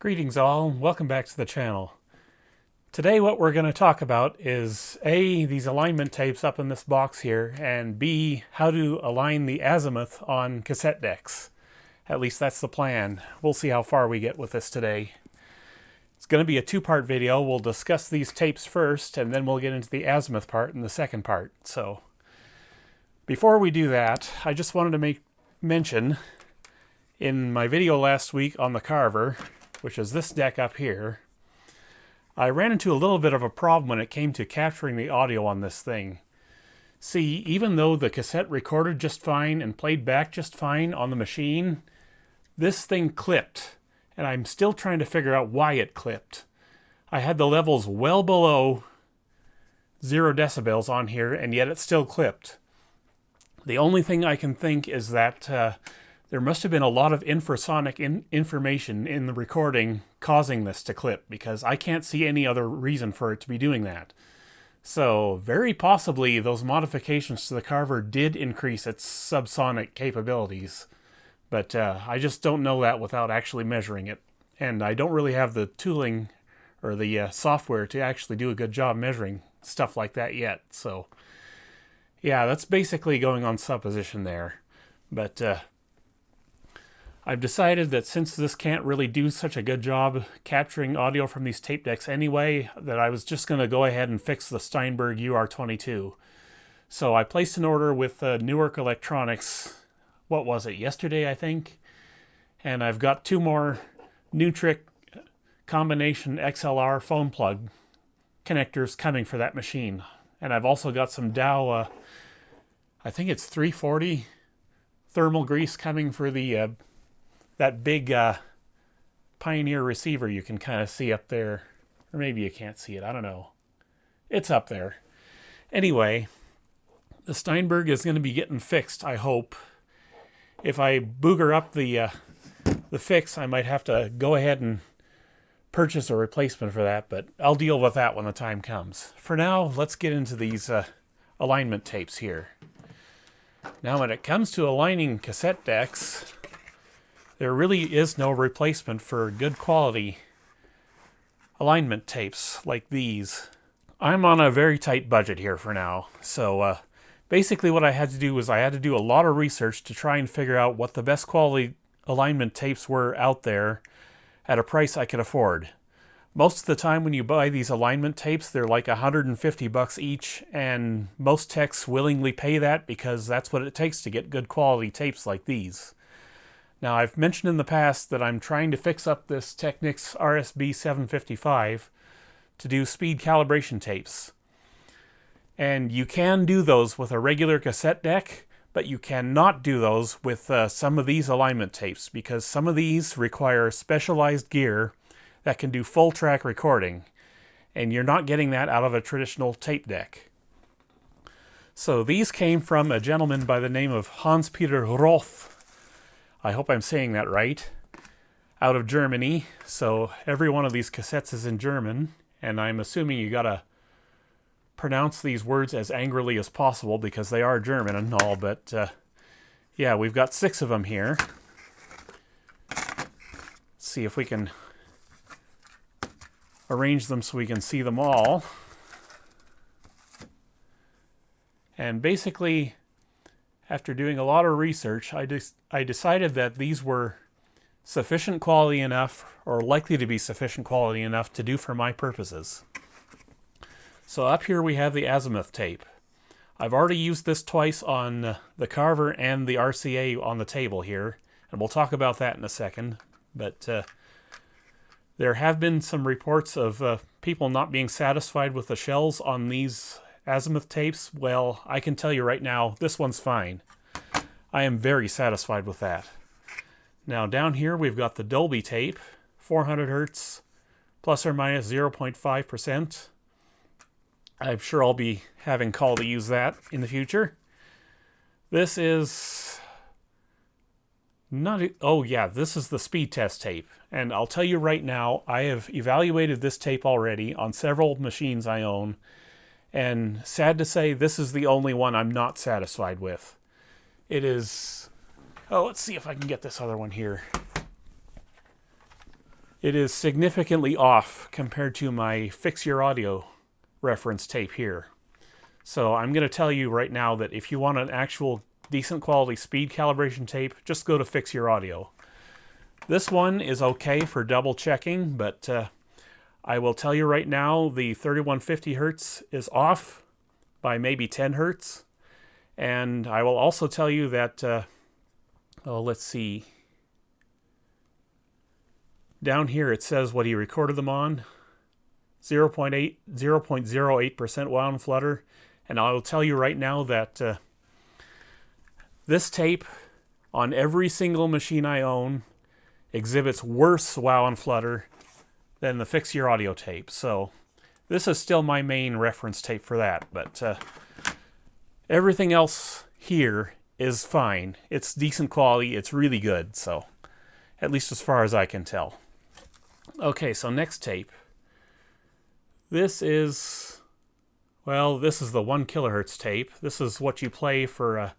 Greetings all, welcome back to the channel. Today what we're going to talk about is A, these alignment tapes up in this box here, and B, how to align the azimuth on cassette decks. At least that's the plan. We'll see how far we get with this today. It's going to be a two-part video. We'll discuss these tapes first, and then we'll get into the azimuth part in the second part. So, before we do that, I just wanted to make mention, in my video last week on the Carver, which is this deck up here, I ran into a little bit of a problem when it came to capturing the audio on this thing. See, even though the cassette recorded just fine and played back just fine on the machine, this thing clipped, and I'm still trying to figure out why it clipped. I had the levels well below 0 decibels on here, and yet it still clipped. The only thing I can think is that there must have been a lot of infrasonic information in the recording causing this to clip, because I can't see any other reason for it to be doing that. So, very possibly those modifications to the Carver did increase its subsonic capabilities. But I just don't know that without actually measuring it. And I don't really have the tooling or the software to actually do a good job measuring stuff like that yet. So, yeah, that's basically going on supposition there. But I've decided that since this can't really do such a good job capturing audio from these tape decks anyway, that I was just going to go ahead and fix the Steinberg UR22. So I placed an order with Newark Electronics, what was it, yesterday I think? And I've got 2 more Nutric combination XLR phone plug connectors coming for that machine. And I've also got some Dow, I think it's 340 thermal grease coming for the that big Pioneer receiver you can kind of see up there. Or maybe you can't see it, I don't know. It's up there. Anyway, the Steinberg is going to be getting fixed, I hope. If I booger up the fix, I might have to go ahead and purchase a replacement for that, but I'll deal with that when the time comes. For now, let's get into these alignment tapes here. Now, when it comes to aligning cassette decks, there really is no replacement for good quality alignment tapes like these. I'm on a very tight budget here for now, so basically what I had to do was I had to do a lot of research to try and figure out what the best quality alignment tapes were out there at a price I could afford. Most of the time when you buy these alignment tapes, they're like $150 each, and most techs willingly pay that because that's what it takes to get good quality tapes like these. Now, I've mentioned in the past that I'm trying to fix up this Technics RSB 755 to do speed calibration tapes. And you can do those with a regular cassette deck, but you cannot do those with some of these alignment tapes, because some of these require specialized gear that can do full track recording, and you're not getting that out of a traditional tape deck. So these came from a gentleman by the name of Hans-Peter Roth. I hope I'm saying that right, out of Germany. So every one of these cassettes is in German, and I'm assuming you gotta pronounce these words as angrily as possible because they are German and all, but yeah, we've got 6 of them here. Let's see if we can arrange them so we can see them all. And basically, after doing a lot of research, I decided that these were sufficient quality enough, or likely to be sufficient quality enough to do for my purposes. So up here we have the azimuth tape. I've already used this twice on the Carver and the RCA on the table here, and we'll talk about that in a second. But there have been some reports of people not being satisfied with the shells on these azimuth tapes. Well, I can tell you right now, this one's fine. I am very satisfied with that. Now down here we've got the Dolby tape, 400 Hertz, plus or minus 0.5%. I'm sure I'll be having call to use that in the future. This is not, oh yeah, this is the speed test tape. And I'll tell you right now, I have evaluated this tape already on several machines I own. And sad to say, this is the only one I'm not satisfied with. It is, oh, let's see if I can get this other one here. it is significantly off compared to my Fix Your Audio reference tape here. So I'm going to tell you right now that if you want an actual decent quality speed calibration tape, just go to Fix Your Audio. This one is okay for double checking, but I will tell you right now the 3150 Hertz is off by maybe 10 Hertz. And I will also tell you that, let's see. Down here it says what he recorded them on, 0.08% wow and flutter. And I will tell you right now that this tape on every single machine I own exhibits worse wow and flutter than the Fix Your Audio tape. So this is still my main reference tape for that. But everything else here is fine. It's decent quality. It's really good. So at least as far as I can tell. Okay, so next tape. This is, well, this is the 1 kilohertz tape. This is what you play for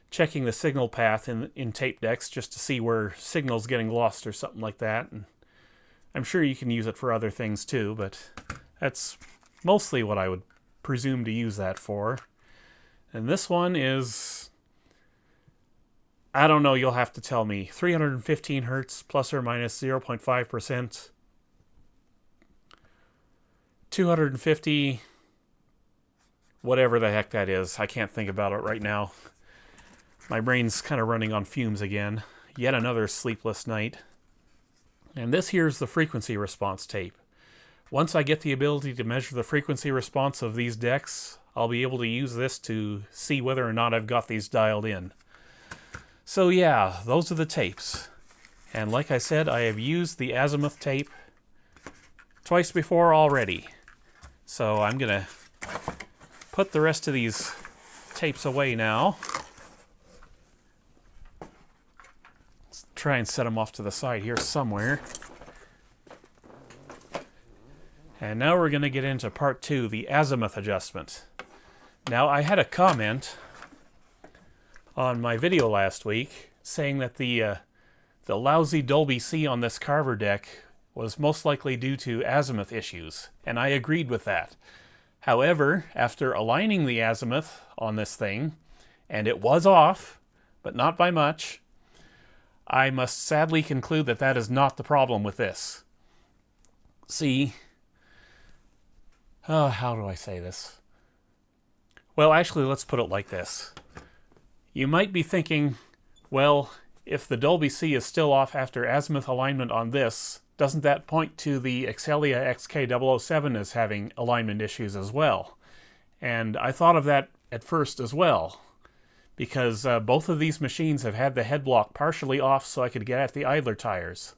checking the signal path in tape decks, just to see where signal's getting lost or something like that. And I'm sure you can use it for other things too, but that's mostly what I would presume to use that for. And this one is, I don't know, you'll have to tell me. 315 Hertz plus or minus 0.5%. 250, whatever the heck that is. I can't think about it right now. My brain's kind of running on fumes again. Yet another sleepless night. And this here's the frequency response tape. Once I get the ability to measure the frequency response of these decks, I'll be able to use this to see whether or not I've got these dialed in. So yeah, those are the tapes. And like I said, I have used the Azimuth tape twice before already. So I'm going to put the rest of these tapes away now. Let's try and set them off to the side here somewhere. And now we're going to get into part 2, the Azimuth adjustment. Now I had a comment on my video last week saying that the lousy Dolby C on this Carver deck was most likely due to azimuth issues, and I agreed with that. However, after aligning the azimuth on this thing, and it was off, but not by much, I must sadly conclude that that is not the problem with this. See, how do I say this? Well, actually, let's put it like this. You might be thinking, well, if the Dolby C is still off after azimuth alignment on this, doesn't that point to the Excelia XK007 as having alignment issues as well? And I thought of that at first as well, because both of these machines have had the head block partially off so I could get at the idler tires.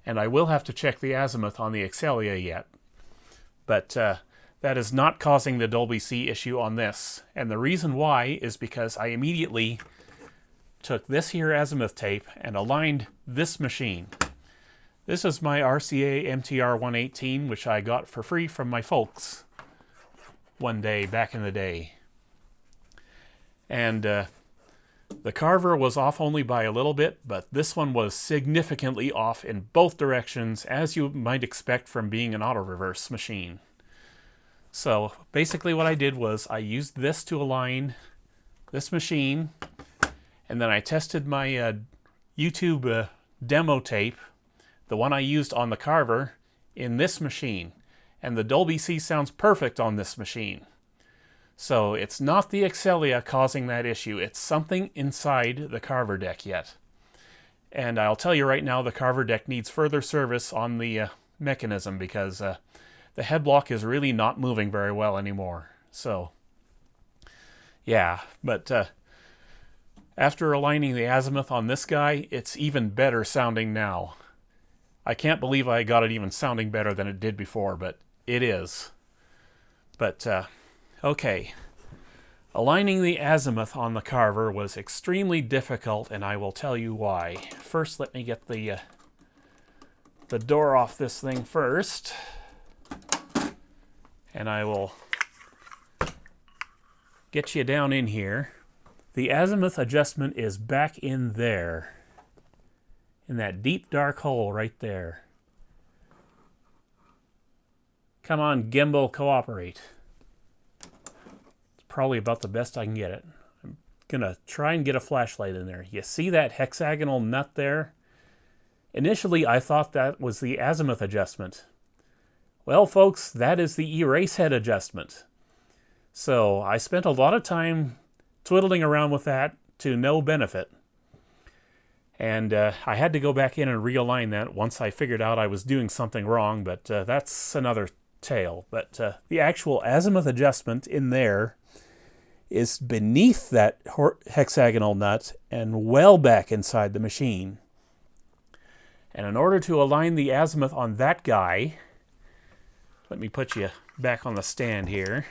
And I will have to check the azimuth on the Excelia yet. But that is not causing the Dolby C issue on this. And the reason why is because I immediately took this here azimuth tape and aligned this machine. This is my RCA MTR 118, which I got for free from my folks one day back in the day. And the Carver was off only by a little bit, but this one was significantly off in both directions, as you might expect from being an auto reverse machine. So basically what I did was I used this to align this machine, and then I tested my YouTube demo tape, the one I used on the Carver, in this machine. And the Dolby C sounds perfect on this machine. So it's not the Excelia causing that issue. It's something inside the Carver deck yet. And I'll tell you right now, the Carver deck needs further service on the mechanism, because the head block is really not moving very well anymore. So, yeah, but after aligning the azimuth on this guy, it's even better sounding now. I can't believe I got it even sounding better than it did before, but it is. But, okay. Aligning the azimuth on the Carver was extremely difficult, and I will tell you why. First, let me get the door off this thing first. And I will get you down in here. The azimuth adjustment is back in there. In that deep dark hole right there. Come on, gimbal, cooperate. It's probably about the best I can get it. I'm gonna try and get a flashlight in there. You see that hexagonal nut there? Initially, I thought that was the azimuth adjustment. Well, folks, that is the erase head adjustment. So I spent a lot of time twiddling around with that to no benefit. And I had to go back in and realign that once I figured out I was doing something wrong, but that's another tale. But the actual azimuth adjustment in there is beneath that hexagonal nut and well back inside the machine. And in order to align the azimuth on that guy, let me put you back on the stand here.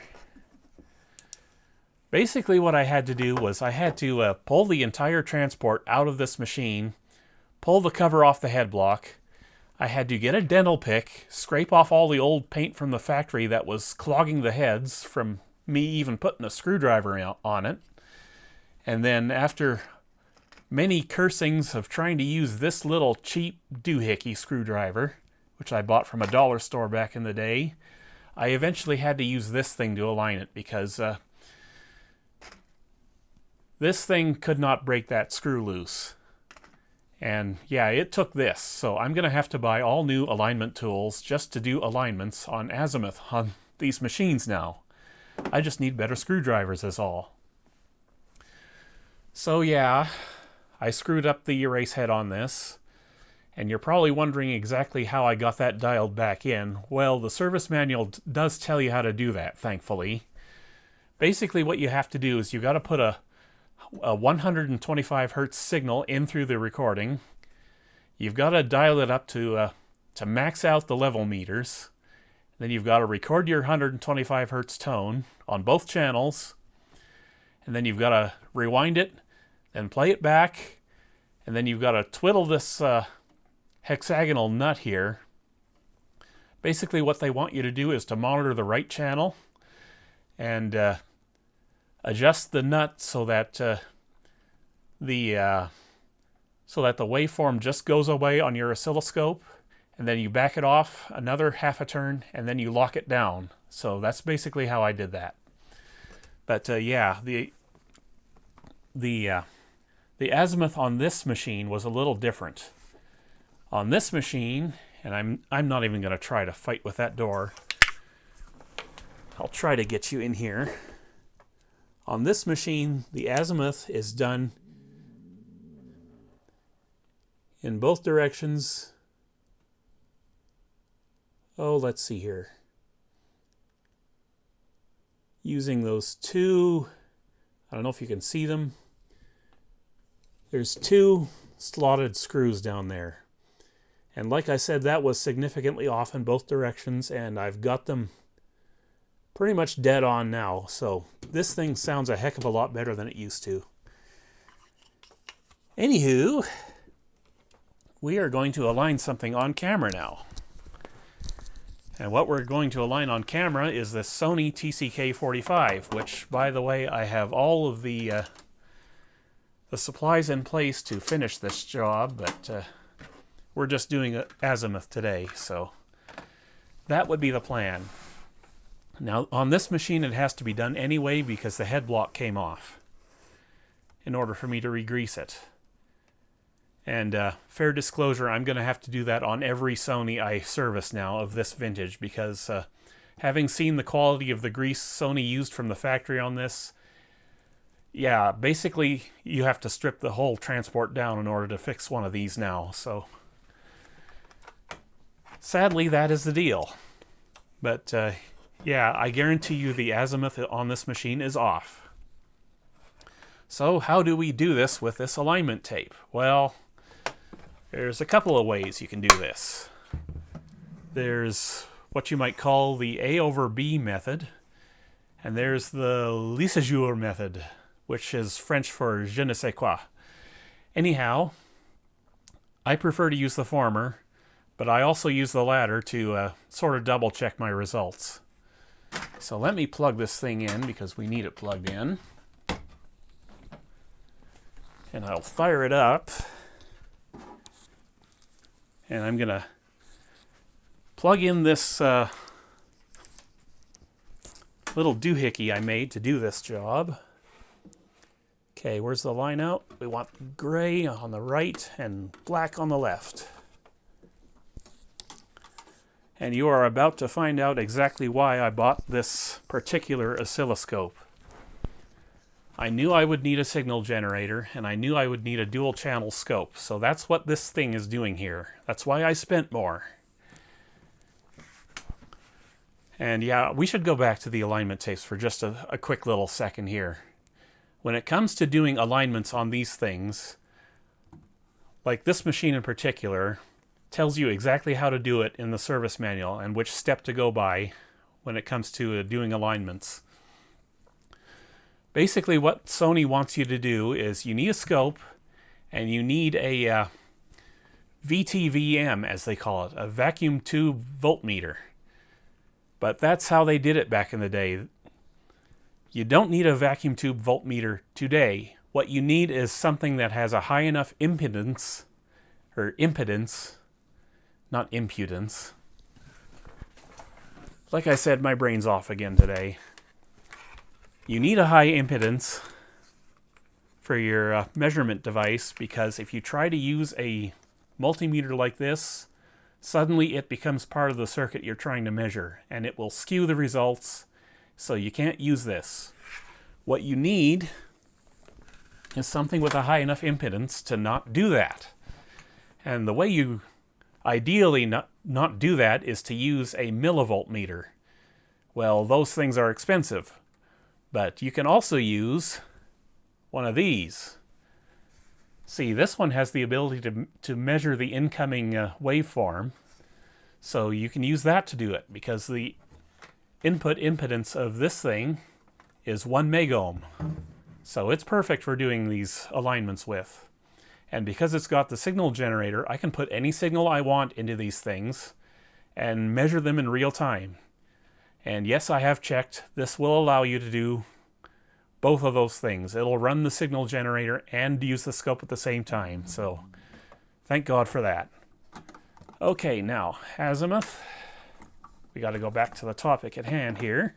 Basically what I had to do was I had to pull the entire transport out of this machine, pull the cover off the head block. I had to get a dental pick, scrape off all the old paint from the factory that was clogging the heads from me even putting a screwdriver on it. And then after many cursings of trying to use this little cheap doohickey screwdriver, which I bought from a dollar store back in the day, I eventually had to use this thing to align it because this thing could not break that screw loose. And yeah, it took this. So I'm going to have to buy all new alignment tools just to do alignments on azimuth on these machines now. I just need better screwdrivers is all. So yeah, I screwed up the erase head on this. And you're probably wondering exactly how I got that dialed back in. Well, the service manual does tell you how to do that, thankfully. Basically what you have to do is you got to put a 125 hertz signal in through the recording. You've got to dial it up to max out the level meters. Then you've got to record your 125 hertz tone on both channels. And then you've got to rewind it, then play it back. And then you've got to twiddle this hexagonal nut here. Basically what they want you to do is to monitor the right channel and adjust the nut so that the waveform just goes away on your oscilloscope, and then you back it off another half a turn, and then you lock it down. So that's basically how I did that. But yeah, the azimuth on this machine was a little different. On this machine, and I'm not even going to try to fight with that door. I'll try to get you in here. On this machine, the azimuth is done in both directions. Oh, let's see here. Using those two, I don't know if you can see them. There's two slotted screws down there. And like I said, that was significantly off in both directions, and I've got them pretty much dead on now. So this thing sounds a heck of a lot better than it used to. Anywho, we are going to align something on camera now. And what we're going to align on camera is this Sony TCK45, which, by the way, I have all of the supplies in place to finish this job, but we're just doing azimuth today, so that would be the plan. Now, on this machine, it has to be done anyway because the head block came off in order for me to re-grease it. And fair disclosure, I'm going to have to do that on every Sony I service now of this vintage because having seen the quality of the grease Sony used from the factory on this, yeah, basically you have to strip the whole transport down in order to fix one of these now. So sadly, that is the deal. But yeah, I guarantee you the azimuth on this machine is off. So how do we do this with this alignment tape? Well, there's a couple of ways you can do this. There's what you might call the A over B method, and there's the lissageur method, which is French for je ne sais quoi. Anyhow, I prefer to use the former, but I also use the latter to sort of double check my results. So let me plug this thing in because we need it plugged in. And I'll fire it up. And I'm going to plug in this little doohickey I made to do this job. Okay, where's the line out? We want gray on the right and black on the left. And you are about to find out exactly why I bought this particular oscilloscope. I knew I would need a signal generator, and I knew I would need a dual channel scope, so that's what this thing is doing here. That's why I spent more. And yeah, we should go back to the alignment tapes for just a quick little second here. When it comes to doing alignments on these things, like this machine in particular, tells you exactly how to do it in the service manual and which step to go by when it comes to doing alignments. Basically what Sony wants you to do is you need a scope and you need a VTVM, as they call it, a vacuum tube voltmeter. But that's how they did it back in the day. You don't need a vacuum tube voltmeter today. What you need is something that has a high enough impedance, not impudence. Like I said, my brain's off again today. You need a high impedance for your measurement device, because if you try to use a multimeter like this, suddenly it becomes part of the circuit you're trying to measure, and it will skew the results, so you can't use this. What you need is something with a high enough impedance to not do that. And the way you ideally not do that is to use a millivolt meter. Well, those things are expensive, but you can also use one of these. See, this one has the ability to measure the incoming waveform, so you can use that to do it, because the input impedance of this thing is 1 megohm. So it's perfect for doing these alignments with. And because it's got the signal generator, I can put any signal I want into these things and measure them in real time. And yes, I have checked. This will allow you to do both of those things. It'll run the signal generator and use the scope at the same time. So thank God for that. Okay, now, Azimuth. We got to go back to the topic at hand here.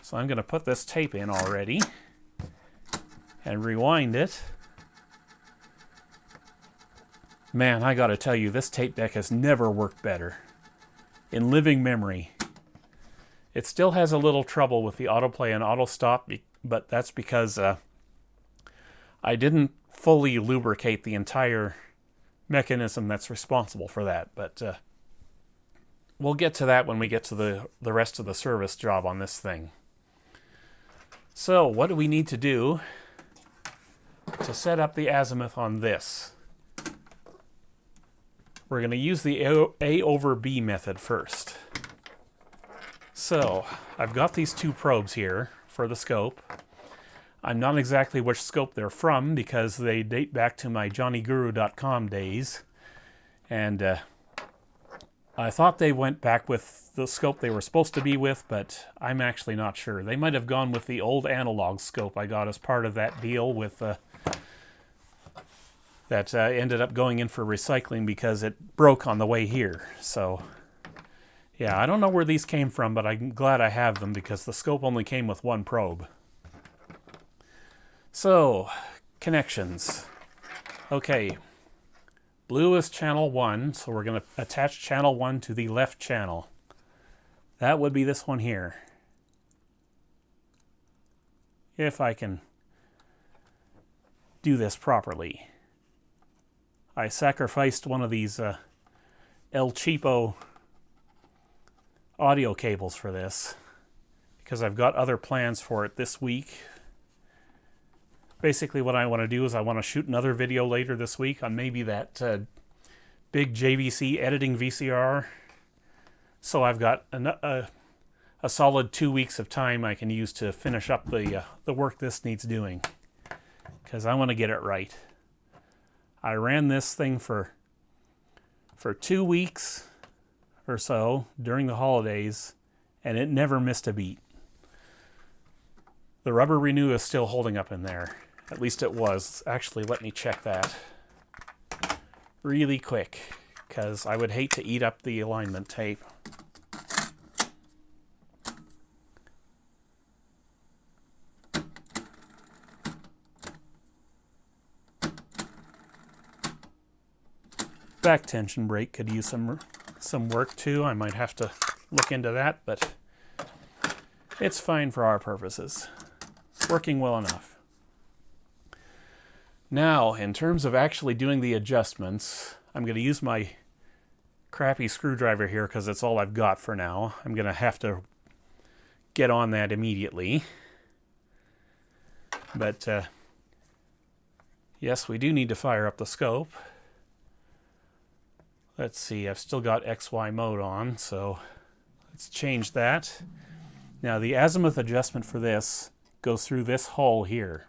So I'm going to put this tape in already and rewind it. Man, I gotta tell you, this tape deck has never worked better. In living memory. It still has a little trouble with the autoplay and auto stop, but that's because I didn't fully lubricate the entire mechanism that's responsible for that. But we'll get to that when we get to the rest of the service job on this thing. So, what do we need to do to set up the azimuth on this? We're going to use the A over B method first. So, I've got these two probes here for the scope. I'm not exactly which scope they're from, because they date back to my johnnyguru.com days. And I thought they went back with the scope they were supposed to be with, but I'm actually not sure. They might have gone with the old analog scope I got as part of that deal with that ended up going in for recycling because it broke on the way here. So, yeah, I don't know where these came from, but I'm glad I have them because the scope only came with one probe. So, connections. Okay, blue is channel 1, so we're going to attach channel 1 to the left channel. That would be this one here. If I can do this properly. I sacrificed one of these El Cheapo audio cables for this because I've got other plans for it this week. Basically what I want to do is I want to shoot another video later this week on maybe that big JVC editing VCR. So I've got a solid 2 weeks of time I can use to finish up the work this needs doing, because I want to get it right. I ran this thing for 2 weeks or so during the holidays, and it never missed a beat. The rubber renew is still holding up in there. At least it was. Actually, let me check that really quick, because I would hate to eat up the alignment tape. back tension brake could use some work too. I might have to look into that, but it's fine for our purposes. It's working well enough. Now, in terms of actually doing the adjustments, I'm going to use my crappy screwdriver here because it's all I've got for now. I'm going to have to get on that immediately. But yes, we do need to fire up the scope. Let's see, I've still got XY mode on, so let's change that. Now the azimuth adjustment for this goes through this hole here.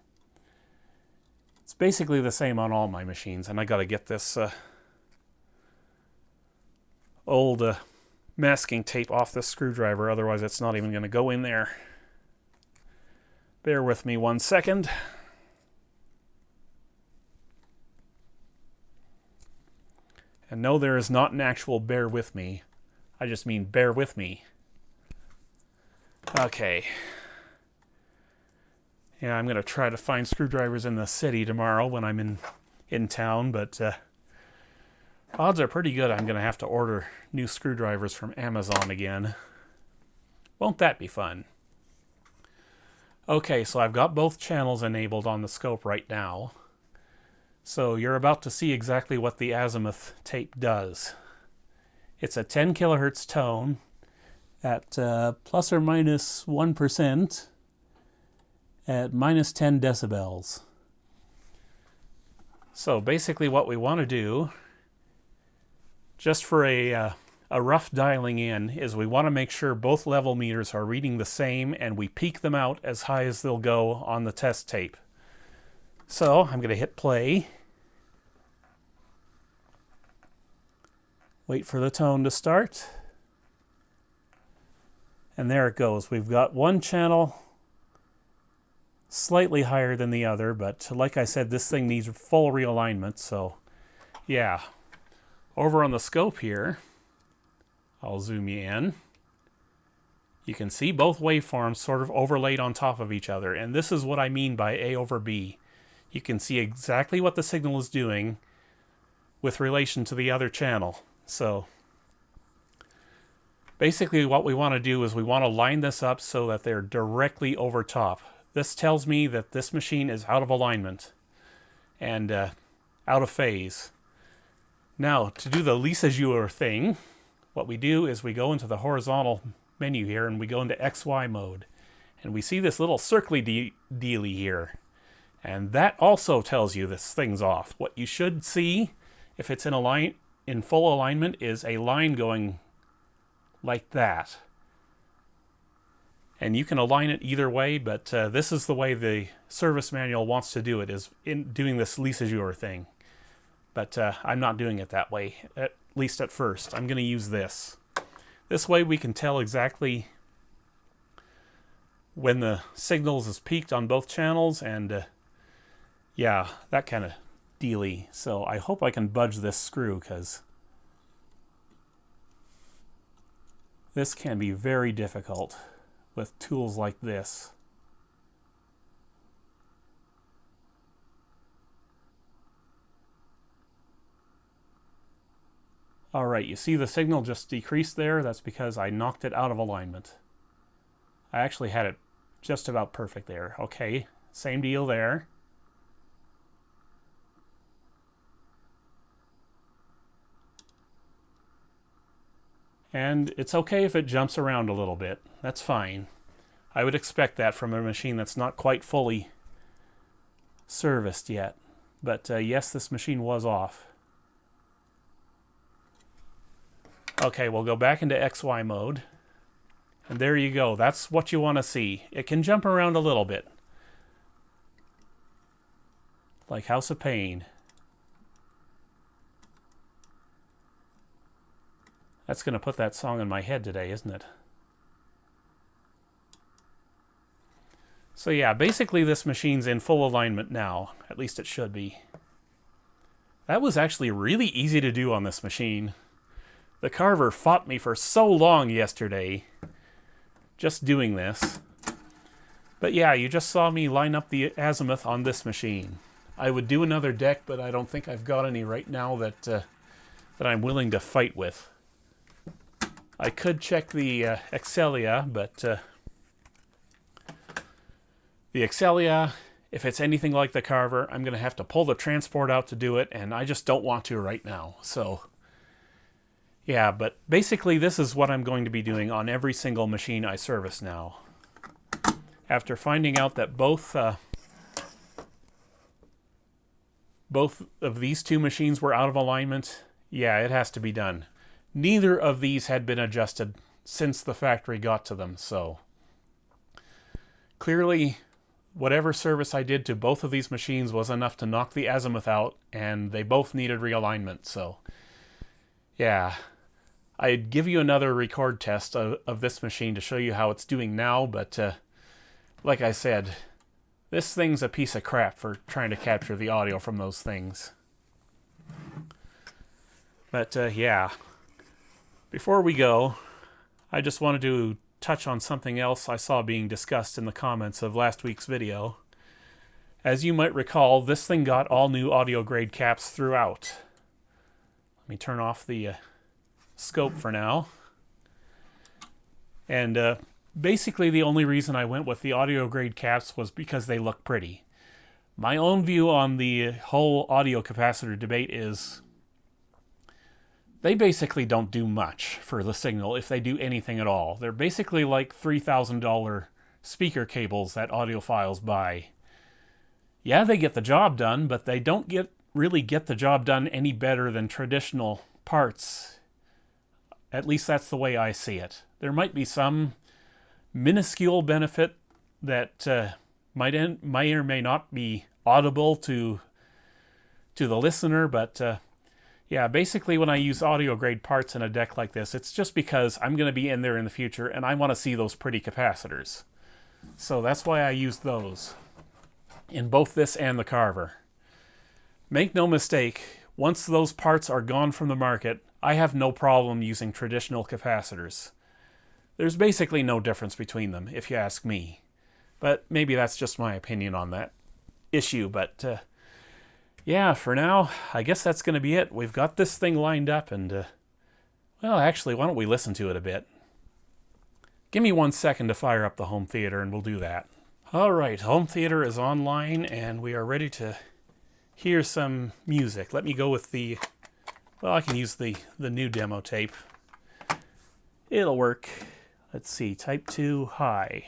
It's basically the same on all my machines, and I got to get this old masking tape off this screwdriver, otherwise it's not even going to go in there. Bear with me 1 second. And no, there is not an actual bear with me. I just mean bear with me. Okay. Yeah, I'm going to try to find screwdrivers in the city tomorrow when I'm in town, but odds are pretty good I'm going to have to order new screwdrivers from Amazon again. Won't that be fun? Okay, so I've got both channels enabled on the scope right now. So you're about to see exactly what the azimuth tape does. It's a 10 kilohertz tone at plus or minus 1% at minus 10 decibels. So basically what we want to do, just for a rough dialing in, is we want to make sure both level meters are reading the same and we peak them out as high as they'll go on the test tape. So I'm going to hit play. Wait for the tone to start. And there it goes. We've got one channel slightly higher than the other, but like I said, this thing needs full realignment, so yeah. Over on the scope here, I'll zoom you in. You can see both waveforms sort of overlaid on top of each other, and this is what I mean by A over B. You can see exactly what the signal is doing with relation to the other channel. So basically what we want to do is we want to line this up so that they're directly over top. This tells me that this machine is out of alignment and out of phase. Now, to do the Lisa thing, what we do is we go into the horizontal menu here and we go into XY mode. And we see this little circly dealy here. And that also tells you this thing's off. What you should see, if it's in full alignment, is a line going like that. And you can align it either way, but this is the way the service manual wants to do it, is in doing this Lisa thing. But I'm not doing it that way, at least at first. I'm going to use this. This way we can tell exactly when the signals is peaked on both channels, and yeah, that kind of dealy. So I hope I can budge this screw, because this can be very difficult with tools like this. Alright, you see the signal just decreased there? That's because I knocked it out of alignment. I actually had it just about perfect there. Okay, same deal there. And it's okay if it jumps around a little bit. That's fine. I would expect that from a machine that's not quite fully serviced yet. But yes, this machine was off. Okay, we'll go back into XY mode. And there you go. That's what you want to see. It can jump around a little bit. Like House of Pain. That's going to put that song in my head today, isn't it? So yeah, basically this machine's in full alignment now. At least it should be. That was actually really easy to do on this machine. The Carver fought me for so long yesterday just doing this. But yeah, you just saw me line up the azimuth on this machine. I would do another deck, but I don't think I've got any right now that that I'm willing to fight with. I could check the Excelia, but the Excelia, if it's anything like the Carver, I'm going to have to pull the transport out to do it, and I just don't want to right now. So, yeah, but basically this is what I'm going to be doing on every single machine I service now. After finding out that both of these two machines were out of alignment, yeah, it has to be done. Neither of these had been adjusted since the factory got to them, so clearly whatever service I did to both of these machines was enough to knock the azimuth out, and they both needed realignment. So yeah, I'd give you another record test of this machine to show you how it's doing now, but like I said, this thing's a piece of crap for trying to capture the audio from those things. But yeah, before we go, I just wanted to touch on something else I saw being discussed in the comments of last week's video. As you might recall, this thing got all new audio grade caps throughout. Let me turn off the scope for now. And basically the only reason I went with the audio grade caps was because they look pretty. My own view on the whole audio capacitor debate is they basically don't do much for the signal, if they do anything at all. They're basically like $3,000 speaker cables that audiophiles buy. Yeah, they get the job done, but they don't really get the job done any better than traditional parts. At least that's the way I see it. There might be some minuscule benefit that might or may not be audible to the listener, but yeah, basically when I use audio grade parts in a deck like this, it's just because I'm going to be in there in the future and I want to see those pretty capacitors. So that's why I use those in both this and the Carver. Make no mistake, once those parts are gone from the market, I have no problem using traditional capacitors. There's basically no difference between them, if you ask me. But maybe that's just my opinion on that issue, but yeah, for now, I guess that's going to be it. We've got this thing lined up, and well, actually, why don't we listen to it a bit? Give me 1 second to fire up the home theater, and we'll do that. All right, home theater is online, and we are ready to hear some music. Let me go with the, well, I can use the new demo tape. It'll work. Let's see, type 2 high.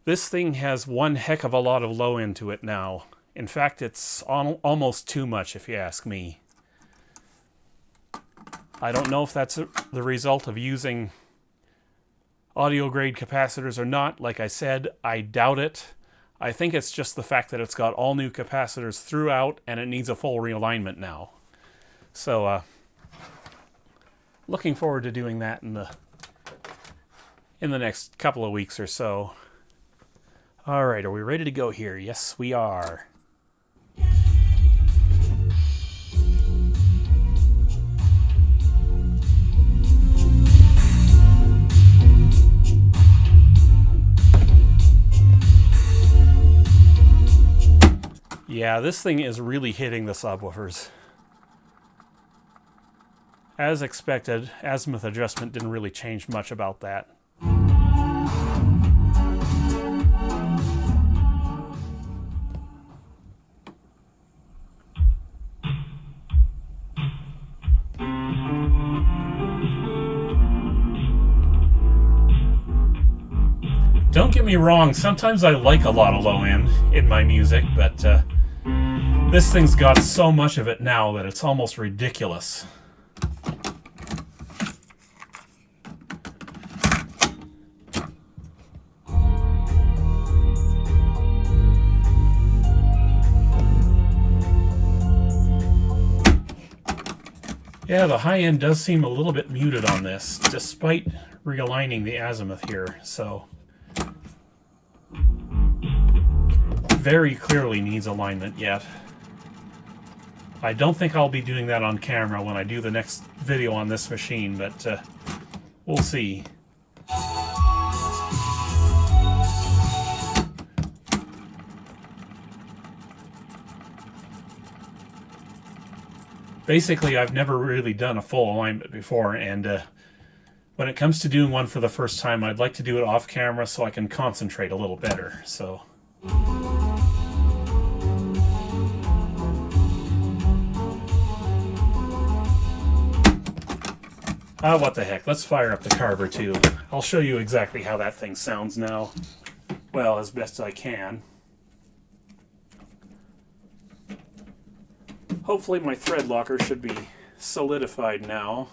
This thing has one heck of a lot of low end to it now. In fact, it's almost too much if you ask me. I don't know if that's the result of using audio grade capacitors or not. Like I said, I doubt it. I think it's just the fact that it's got all new capacitors throughout and it needs a full realignment now. So, looking forward to doing that in the next couple of weeks or so. All right, are we ready to go here? Yes, we are. Yeah, this thing is really hitting the subwoofers. As expected, azimuth adjustment didn't really change much about that. Don't get me wrong, sometimes I like a lot of low end in my music, but this thing's got so much of it now that it's almost ridiculous. Yeah, the high end does seem a little bit muted on this, despite realigning the azimuth here, so very clearly needs alignment yet. I don't think I'll be doing that on camera when I do the next video on this machine, but we'll see. Basically, I've never really done a full alignment before, and when it comes to doing one for the first time, I'd like to do it off camera so I can concentrate a little better. So what the heck, let's fire up the Carver too. I'll show you exactly how that thing sounds now. Well, as best I can. Hopefully my thread locker should be solidified now,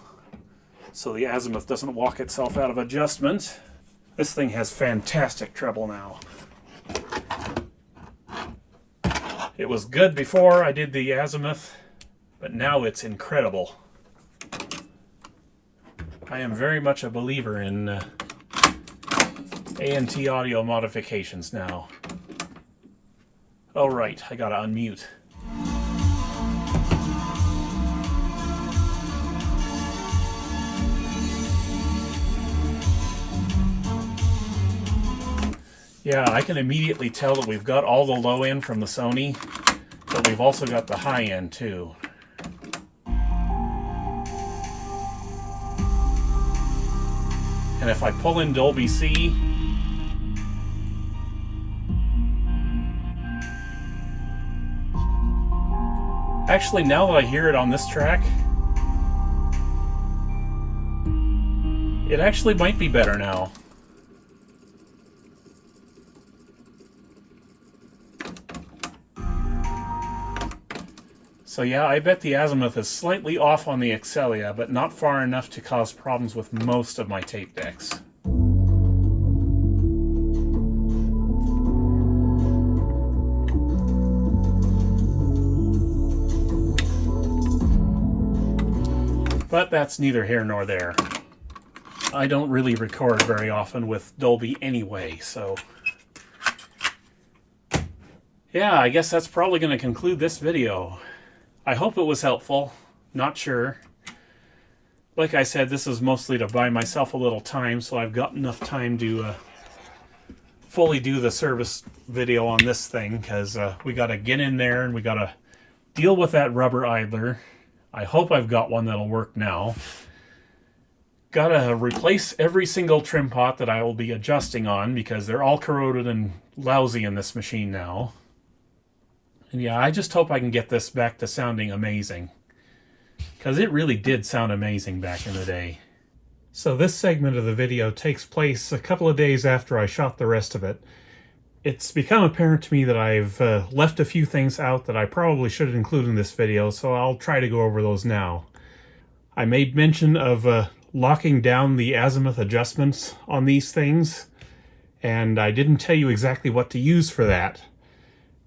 so the azimuth doesn't walk itself out of adjustment. This thing has fantastic treble now. It was good before I did the azimuth, but now it's incredible. I am very much a believer in A&T audio modifications now. Oh right, I gotta unmute. Yeah, I can immediately tell that we've got all the low end from the Sony, but we've also got the high end too. And if I pull in Dolby C, actually now that I hear it on this track, it actually might be better now. So yeah, I bet the azimuth is slightly off on the Excelia, but not far enough to cause problems with most of my tape decks. But that's neither here nor there. I don't really record very often with Dolby anyway, so yeah, I guess that's probably going to conclude this video. I hope it was helpful. Not sure. Like I said, this is mostly to buy myself a little time, so I've got enough time to fully do the service video on this thing, because we got to get in there and we got to deal with that rubber idler. I hope I've got one that'll work now. Got to replace every single trim pot that I will be adjusting on, because they're all corroded and lousy in this machine now. And yeah, I just hope I can get this back to sounding amazing, because it really did sound amazing back in the day. So this segment of the video takes place a couple of days after I shot the rest of it. It's become apparent to me that I've left a few things out that I probably should include in this video, so I'll try to go over those now. I made mention of locking down the azimuth adjustments on these things, and I didn't tell you exactly what to use for that.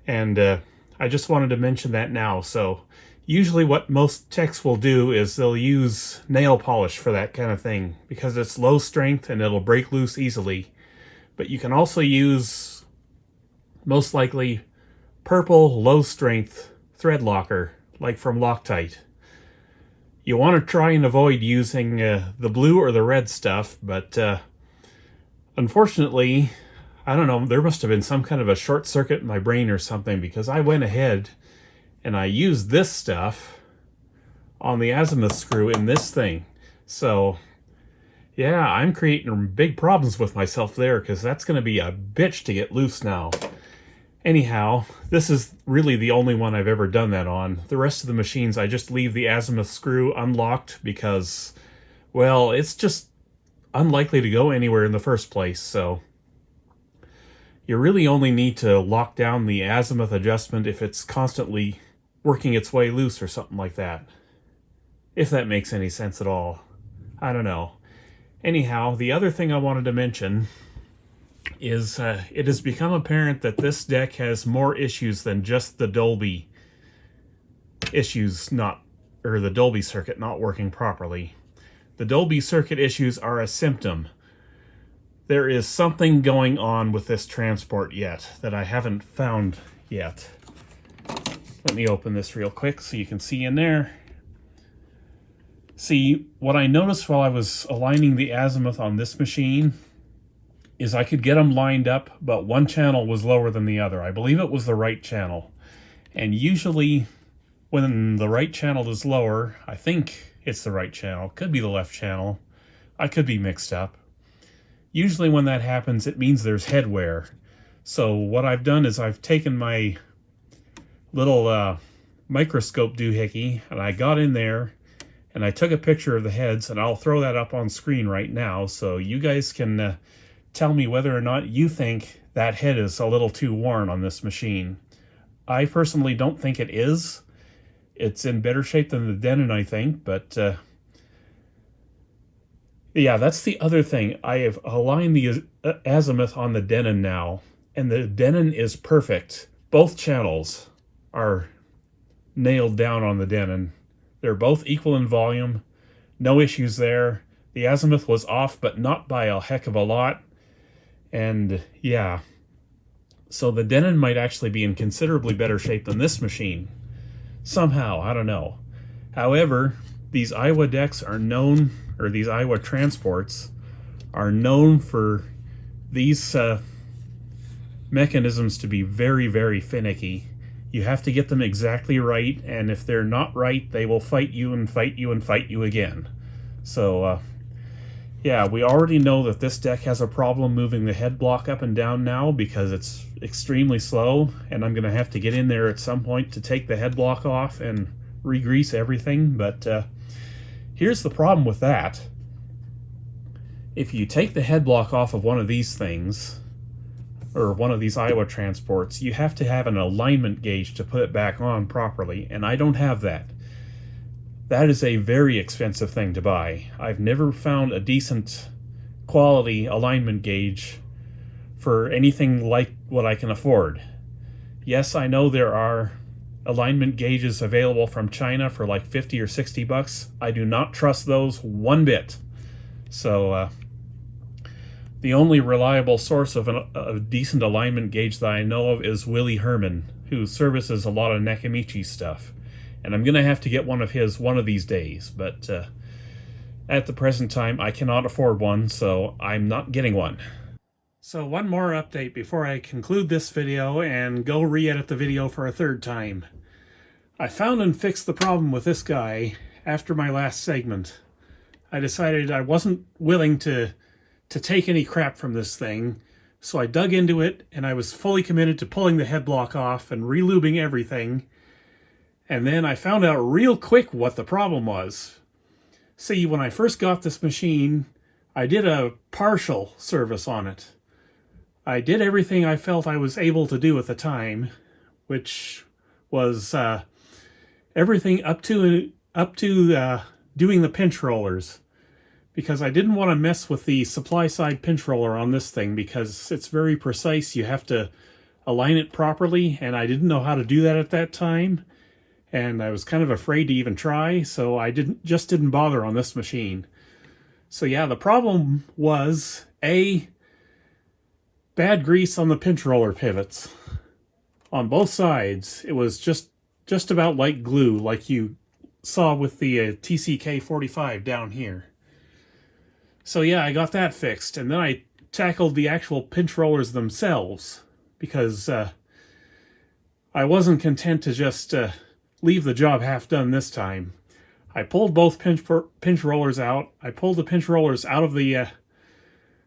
And I just wanted to mention that now. So usually what most techs will do is they'll use nail polish for that kind of thing, because it's low strength and it'll break loose easily. But you can also use, most likely, purple low strength thread locker, like from Loctite. You want to try and avoid using the blue or the red stuff, but unfortunately, I don't know, there must have been some kind of a short circuit in my brain or something, because I went ahead and I used this stuff on the azimuth screw in this thing. So yeah, I'm creating big problems with myself there, because that's going to be a bitch to get loose now. Anyhow, this is really the only one I've ever done that on. The rest of the machines I just leave the azimuth screw unlocked because, well, it's just unlikely to go anywhere in the first place, so you really only need to lock down the azimuth adjustment if it's constantly working its way loose or something like that. If that makes any sense at all. I don't know. Anyhow, the other thing I wanted to mention is it has become apparent that this deck has more issues than just the Dolby issues or the Dolby circuit not working properly. The Dolby circuit issues are a symptom. There is something going on with this transport yet that I haven't found yet. Let me open this real quick so you can see in there. See, what I noticed while I was aligning the azimuth on this machine is I could get them lined up, but one channel was lower than the other. I believe it was the right channel. And usually when the right channel is lower, I think it's the right channel, could be the left channel, I could be mixed up. Usually when that happens, it means there's head wear. So what I've done is I've taken my little microscope doohickey and I got in there and I took a picture of the heads, and I'll throw that up on screen right now so you guys can tell me whether or not you think that head is a little too worn on this machine. I personally don't think it is. It's in better shape than the Denon, I think, but yeah, that's the other thing. I have aligned the azimuth on the Denon now, and the Denon is perfect. Both channels are nailed down on the Denon. They're both equal in volume. No issues there. The azimuth was off, but not by a heck of a lot. And yeah, so the Denon might actually be in considerably better shape than this machine. Somehow, I don't know. However, these Iowa decks are known, or these Iowa transports are known for these mechanisms to be very, very finicky. You have to get them exactly right, and if they're not right, they will fight you and fight you and fight you again. So, yeah, we already know that this deck has a problem moving the head block up and down now because it's extremely slow, and I'm going to have to get in there at some point to take the head block off and re-grease everything. But here's the problem with that. If you take the head block off of one of these things, or one of these Iowa transports, you have to have an alignment gauge to put it back on properly, and I don't have that. That is a very expensive thing to buy. I've never found a decent quality alignment gauge for anything like what I can afford. Yes, I know there are alignment gauges available from China for like 50 or 60 bucks. I do not trust those one bit. So, the only reliable source of a decent alignment gauge that I know of is Willie Herman, who services a lot of Nakamichi stuff. And I'm going to have to get one of his one of these days, but at the present time I cannot afford one, so I'm not getting one. So one more update before I conclude this video and go re-edit the video for a third time. I found and fixed the problem with this guy after my last segment. I decided I wasn't willing to take any crap from this thing, so I dug into it and I was fully committed to pulling the head block off and relubing everything. And then I found out real quick what the problem was. See, when I first got this machine, I did a partial service on it. I did everything I felt I was able to do at the time, which was everything up to doing the pinch rollers, because I didn't want to mess with the supply side pinch roller on this thing because it's very precise. You have to align it properly, and I didn't know how to do that at that time, and I was kind of afraid to even try, so I just didn't bother on this machine. So yeah, the problem was bad grease on the pinch roller pivots on both sides. It was just about like glue, like you saw with the TCK 45 down here. So yeah, I got that fixed, and then I tackled the actual pinch rollers themselves, because I wasn't content to just leave the job half done this time. I pulled both pinch rollers out. I pulled the pinch rollers out of the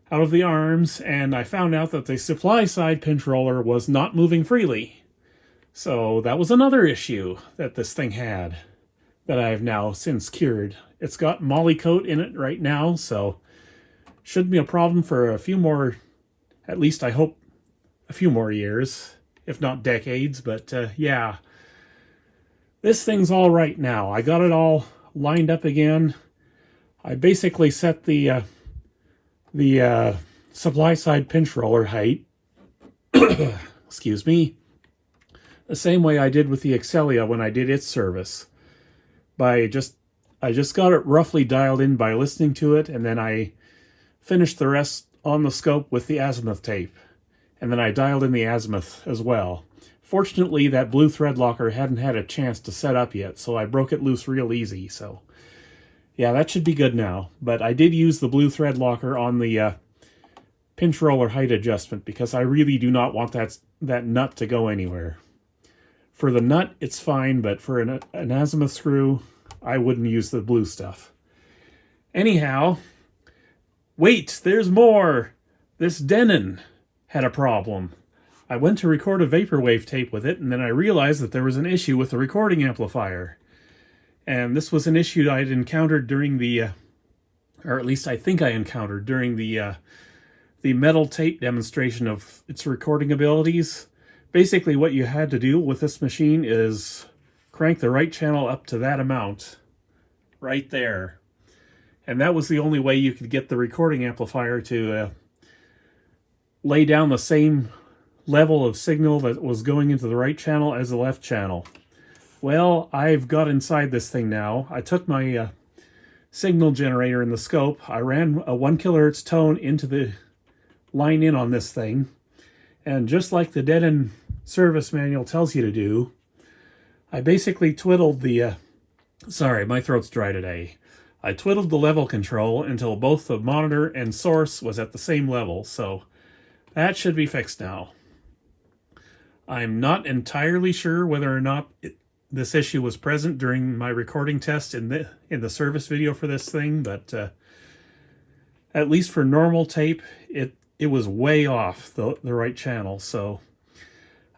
arms, and I found out that the supply side pinch roller was not moving freely. So that was another issue that this thing had that I have now since cured. It's got moly coat in it right now, so shouldn't be a problem for a few more, at least I hope a few more years, if not decades. But yeah, this thing's all right now. I got it all lined up again. I basically set the supply side pinch roller height, excuse me, the same way I did with the Excelia when I did its service. I just got it roughly dialed in by listening to it, and then I finished the rest on the scope with the azimuth tape. And then I dialed in the azimuth as well. Fortunately, that blue thread locker hadn't had a chance to set up yet, so I broke it loose real easy. So yeah, that should be good now. But I did use the blue thread locker on the pinch roller height adjustment because I really do not want that nut to go anywhere. For the nut, it's fine, but for an azimuth screw, I wouldn't use the blue stuff. Anyhow, wait, there's more! This Denon had a problem. I went to record a vaporwave tape with it, and then I realized that there was an issue with the recording amplifier. And this was an issue I'd encountered during the, or at least I think I encountered during the metal tape demonstration of its recording abilities. Basically, what you had to do with this machine is crank the right channel up to that amount, right there. And that was the only way you could get the recording amplifier to lay down the same level of signal that was going into the right channel as the left channel. Well, I've got inside this thing now. I took my signal generator in the scope. I ran a 1 kHz tone into the line in on this thing. And just like the Denon service manual tells you to do, I basically twiddled the... sorry, my throat's dry today. I twiddled the level control until both the monitor and source was at the same level, so that should be fixed now. I'm not entirely sure whether or not this issue was present during my recording test in the service video for this thing, but at least for normal tape, it was way off the right channel, so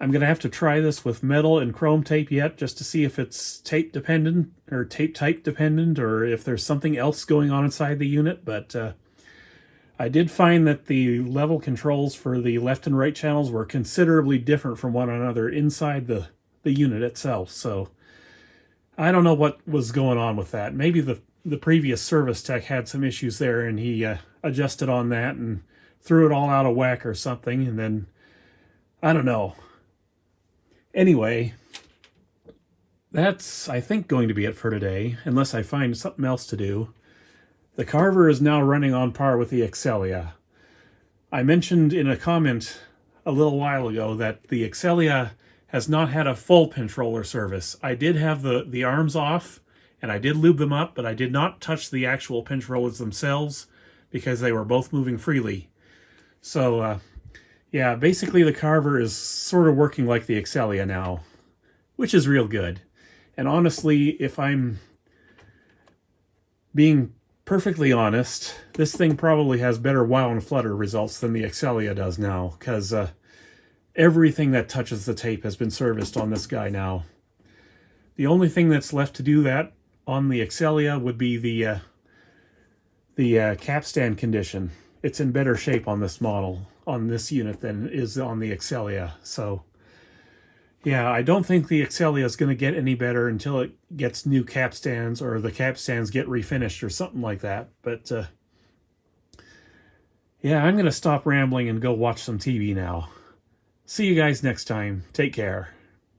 I'm going to have to try this with metal and chrome tape yet just to see if it's tape dependent or tape type dependent or if there's something else going on inside the unit, but I did find that the level controls for the left and right channels were considerably different from one another inside the unit itself, so I don't know what was going on with that. Maybe the previous service tech had some issues there and he adjusted on that and threw it all out of whack or something, and then, I don't know. Anyway, that's, I think, going to be it for today, unless I find something else to do. The Carver is now running on par with the Excelia. I mentioned in a comment a little while ago that the Excelia has not had a full controller service. I did have the arms off, and I did lube them up, but I did not touch the actual pinch rollers themselves because they were both moving freely. So, yeah, basically the Carver is sort of working like the Excelia now, which is real good. And honestly, if I'm being perfectly honest, this thing probably has better wow and flutter results than the Excelia does now, because everything that touches the tape has been serviced on this guy now. The only thing that's left to do that on the Excelia would be the capstan condition. It's in better shape on this model, on this unit, than it is on the Excelia. So, yeah, I don't think the Excelia is going to get any better until it gets new capstans or the capstans get refinished or something like that. But, yeah, I'm going to stop rambling and go watch some TV now. See you guys next time. Take care.